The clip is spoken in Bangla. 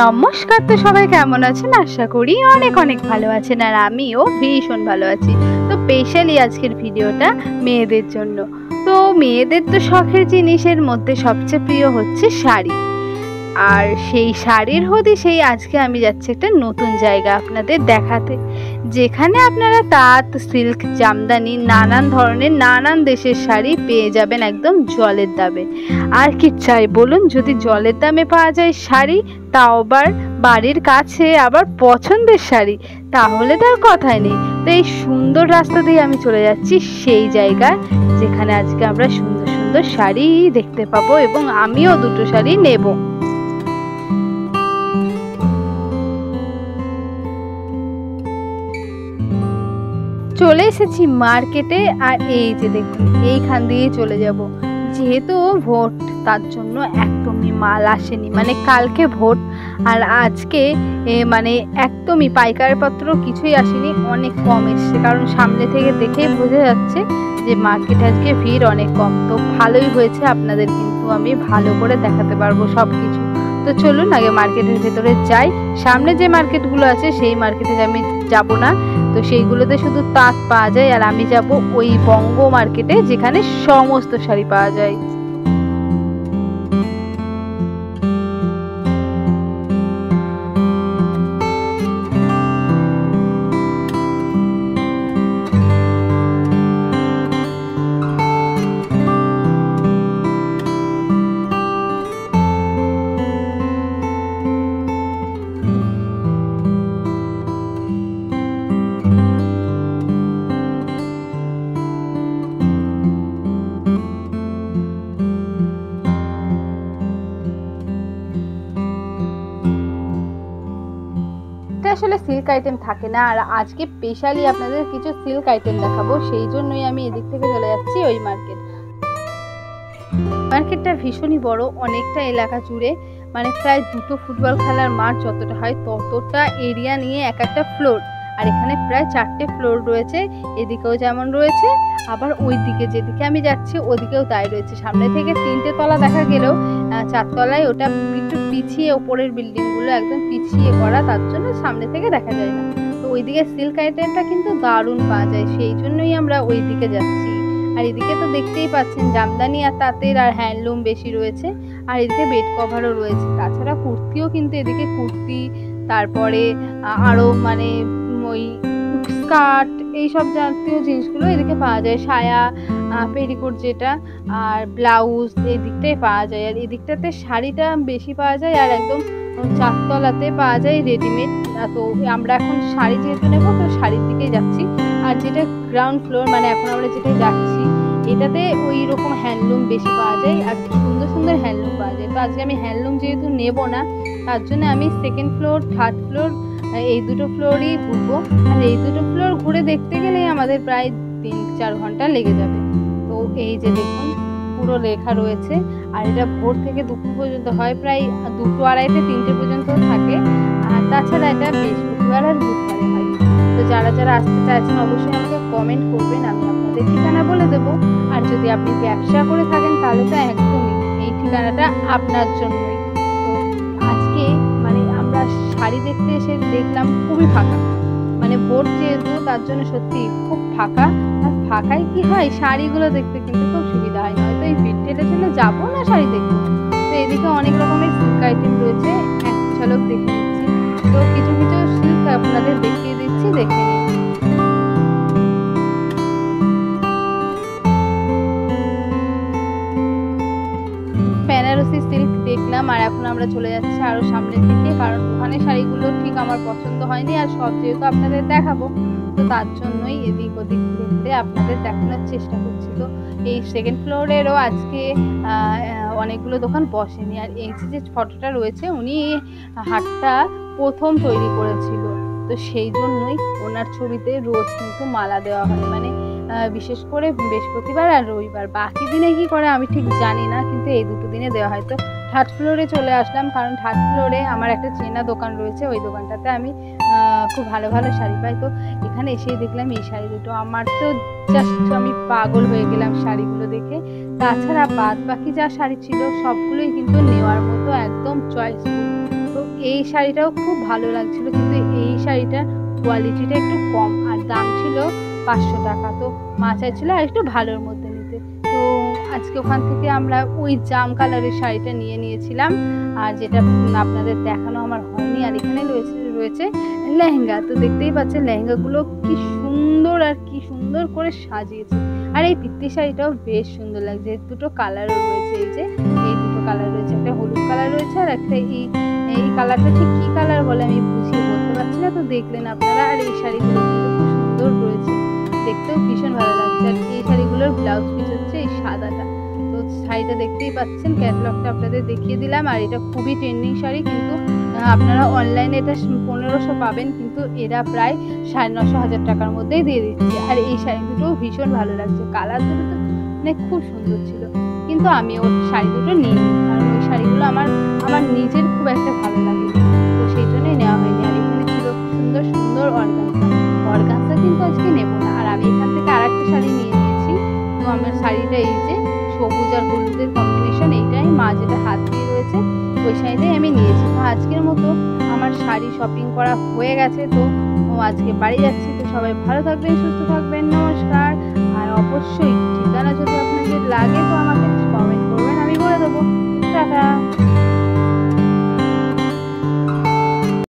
নমস্কার। তো সবাই কেমন আছেন? আশা করি অনেক অনেক ভালো আছেন, আর আমিও ভীষণ ভালো আছি। তো স্পেশালি আজকের ভিডিওটা মেয়েদের জন্য। তো মেয়েদের তো শখের জিনিসের মধ্যে সবচেয়ে প্রিয় হচ্ছে শাড়ি, আর সেই শাড়ির হদিশেই আজকে আমি যাচ্ছি একটা নতুন জায়গা আপনাদের দেখাতে, যেখানে আপনারা তাঁত, সিল্ক, জামদানি, নানান ধরনের নানান দেশের শাড়ি পেয়ে যাবেন একদম জলের দামে। আর কি চাই বলুন? যদি জলের দামে পাওয়া যায় শাড়ি, তাও আবার বাড়ির কাছে, আবার পছন্দের শাড়ি, তাহলে তার কথাই নেই। তো এই সুন্দর রাস্তা দিয়ে আমি চলে যাচ্ছি সেই জায়গায় যেখানে আজকে আমরা সুন্দর সুন্দর শাড়ি দেখতে পাবো, এবং আমিও দুটো শাড়ি নেব। চলে এসেছি মার্কেটে, আর এই যে দেখুন এইখান দিয়ে চলে যাব। যেহেতু ভোট, তার জন্য একদমই মাল আসেনি, মানে কালকে ভোট আর আজকে মানে একদমই পাইকারি পত্র কিছুই আসেনি, অনেক কম এসছে। কারণ সামনে থেকে দেখেই বোঝা যাচ্ছে যে মার্কেটে আজকে ভিড় অনেক কম। তো ভালোই হয়েছে, আপনাদের কিন্তু আমি ভালো করে দেখাতে পারবো সব কিছু। তো চলুন আগে মার্কেটের ভেতরে যাই। সামনে যে মার্কেটগুলো আছে সেই মার্কেটে আমি যাব না, তো সেইগুলোতে শুধু তাঁত পাওয়া যায়, আর আমি যাব ওই বঙ্গ মার্কেটে যেখানে সমস্ত শাড়ি পাওয়া যায়। আসলে সিল্ক আইটেম থাকে না, আর আজকে স্পেশালি আপনাদের কিছু সিল্ক আইটেম দেখাবো, সেই জন্যই আমি এদিক থেকে চলে যাচ্ছি ওই মার্কেটটা ভীষণই বড়, অনেকটা এলাকা জুড়ে, মানে প্রায় দুটো ফুটবল খেলার মাঠ যতটা হয় ততটা এরিয়া নিয়ে এক একটা ফ্লোর। আর এখানে প্রায় 4টে ফ্লোর রয়েছে, এদিকেও যেমন রয়েছে, আবার ওই দিকে যেদিকে আমি যাচ্ছি ওদিকেও তাই রয়েছে। সামনে থেকে 3টে তলা দেখা গেলেও 4 তলায় ওটা একটু পিছিয়ে, ওপরের বিল্ডিংগুলো একদম পিছিয়ে করা, তার জন্য সামনে থেকে দেখা যায় না। তো ওইদিকে সিল্ক আইটেমটা কিন্তু দারুণ পাওয়া যায়, সেই জন্যই আমরা ওই দিকে যাচ্ছি। আর এদিকে তো দেখতেই পাচ্ছেন জামদানি আর তাঁতের আর হ্যান্ডলুম বেশি রয়েছে, আর এদিকে বেড কভারও রয়েছে। তাছাড়া কুর্তিও কিন্তু এদিকে কুর্তি, তারপরে আরও মানে ওই স্কার্ট, এইসব জাতীয় জিনিসগুলো এদিকে পাওয়া যায়। সায়া, পেটিকোট যেটা, আর ব্লাউজ এই দিকটাই পাওয়া যায়। আর এদিকটাতে শাড়িটা বেশি পাওয়া যায়, আর একদম 4 তলাতে পাওয়া যায় রেডিমেড। তো আমরা এখন শাড়ি যেহেতু নেবো, তো শাড়ির দিকেই যাচ্ছি। আর যেটা গ্রাউন্ড ফ্লোর, মানে এখন আমরা যেটা যাচ্ছি, এটাতে ওই রকম হ্যান্ডলুম বেশি পাওয়া যায়, আর সুন্দর সুন্দর হ্যান্ডলুম পাওয়া যায়। তো আজকে আমি হ্যান্ডলুম যেহেতু নেব না, তার জন্য আমি 2nd ফ্লোর, 3rd ফ্লোর, এই দুটো ফ্লোরই ঘুরবো। আর এই দুটো ফ্লোর ঘুরে দেখতে গেলেই আমাদের প্রায় 3-4 ঘন্টা লেগে যাবে। তো এই যে দেখুন পুরো লেখা রয়েছে, আর এটা ভোর থেকে দুপুর পর্যন্ত হয়, প্রায় 2, 2:30, 3টে পর্যন্ত থাকে। আর তাছাড়া এটা বৃহস্পতিবার আর বুধবারে হয়। তো যারা যারা আসতে চাইছেন অবশ্যই আমাকে কমেন্ট করবেন, আমি আপনাদের ঠিকানা বলে দেবো। আর যদি আপনি ব্যবসা করে থাকেন তাহলে তো একদমই এই ঠিকানাটা আপনার জন্যই। তো আজকে মানে আমরা শাড়ি দেখতে এসে দেখলাম খুবই ফাঁকা, মানে ভোট যেহেতু তার জন্য সত্যি খুব ফাঁকা। আর ফাঁকায় কি হয়, শাড়িগুলো দেখতে কিন্তু খুব সুবিধা হয়, হয়তো এই ভিড় ঠেলে ঠেলে যাবো না শাড়ি দেখবো। তো এদিকে অনেক রকমের সিল্ক আইটেম রয়েছে, এক ঝলক দেখে নিচ্ছি। তো কিছু কিছু সিল্ক আপনাদের দেখিয়ে দিচ্ছি, দেখে নিন। বেনারসি সিল্ক দেখলাম, আর এখন আমরা চলে যাচ্ছি আরো সামনের দিকে, কারণ ওখানে শাড়িগুলো ঠিক আমার পছন্দ হয়নি, আর সব যেহেতু আপনাদের দেখাবো, তো তার জন্যই এদিক ওদিক দেখতে আপনাদের দেখানোর চেষ্টা করছি। তো এই 2nd ফ্লোরেরও আজকে অনেকগুলো দোকান বসেনি। আর এই যে ফটোটা রয়েছে, উনি হাটটা প্রথম তৈরি করেছিল, তো সেই জন্যই ওনার ছবিতে রোজ কিন্তু মালা দেওয়া হয়, মানে বিশেষ করে বৃহস্পতিবার আর রবিবার। বাকি দিনে কি করে আমি ঠিক জানি না, কিন্তু এই দুটো দিনে দেওয়া হয়। তো 3rd ফ্লোরে চলে আসলাম, কারণ 3rd ফ্লোরে আমার একটা চেনা দোকান রয়েছে, ওই দোকানটাতে আমি খুব ভালো ভালো শাড়ি পাই। তো এখানে এসেই দেখলাম এই শাড়ি দুটো, আমার তো জাস্ট আমি পাগল হয়ে গেলাম শাড়িগুলো দেখে। তাছাড়া বাদ বাকি যা শাড়ি ছিল সবগুলোই কিন্তু নেওয়ার মতো একদম চয়েসফুল। তো এই শাড়িটাও খুব ভালো লাগছিল, কিন্তু এই শাড়িটার কোয়ালিটিটা একটু কম আর দাম ছিল 500 টাকা। তো মা চাইছিল আর একটু ভালোর মধ্যে নিতে। তো আজকে ওখান থেকে আমরা ওই জাম কালারের শাড়িটা নিয়ে নিয়েছিলাম, আর যেটা আপনাদের দেখানো আমার হয়নি। আর এখানে রয়েছে লেহেঙ্গা। তো দেখতেই পাচ্ছেন লেহেঙ্গাগুলো কি সুন্দর আর কি সুন্দর করে সাজিয়েছে। আর এই পিত্তি শাড়িটাও বেশ সুন্দর লাগছে। দুটো কালারও রয়েছে, এই দুটো কালার রয়েছে, একটা হলুদ কালার রয়েছে আর একটা এই কালারটা ঠিক কি কালার বলে আমি বুঝিয়ে বলতে পারছি না। তো দেখলেন আপনারা। আর এই শাড়িগুলো কিন্তু খুব সুন্দর রয়েছে, দেখতেও ভীষণ ভালো লাগছে। আর এই শাড়িগুলোর ব্লাউজ পিস হচ্ছে এই সাদাটা। তো শাড়িটা দেখতেই পাচ্ছেন, ক্যাটালগটা আপনাদের দেখিয়ে দিলাম। আর এটা খুবই ট্রেন্ডিং শাড়ি, কিন্তু আপনারা অনলাইনে এটা 1500 পাবেন, কিন্তু এরা প্রায় 950,000 টাকার মধ্যেই দিয়ে দিচ্ছে। আর এই শাড়ি দুটোও ভীষণ ভালো লাগছে, কালার দুটো তো মানে খুব সুন্দর ছিল। কিন্তু আমি ওই শাড়ি দুটো নিইনি, কারণ ওই শাড়িগুলো আমার নিজের খুব একটা ভালো লাগে, তো সেই জন্যই নেওয়া হয়নি। আর এখানে ছিল সুন্দর সুন্দর অর্গানজা কিন্তু আজকে নেবো না। আর আমি এখান থেকে আর একটা শাড়ি নিয়ে নিয়েছি। তো আমার শাড়িটা এই যে সবুজ আর হলুদের কম্বিনেশন, এইটাই মা যেটা হাত দিয়ে রয়েছে ওই শাড়িটাই আমি নিয়েছি। তো আজকের মতো আমার শাড়ি শপিং করা হয়ে গেছে। তো আজকে বাড়ি যাচ্ছি। তো সবাই ভালো থাকবেন, সুস্থ থাকবেন, নমস্কার। আর অবশ্যই ঠিকানা যদি আপনাদের লাগে তো আমাকে কমেন্ট করবেন, আমি বলে দেবো। টাটা।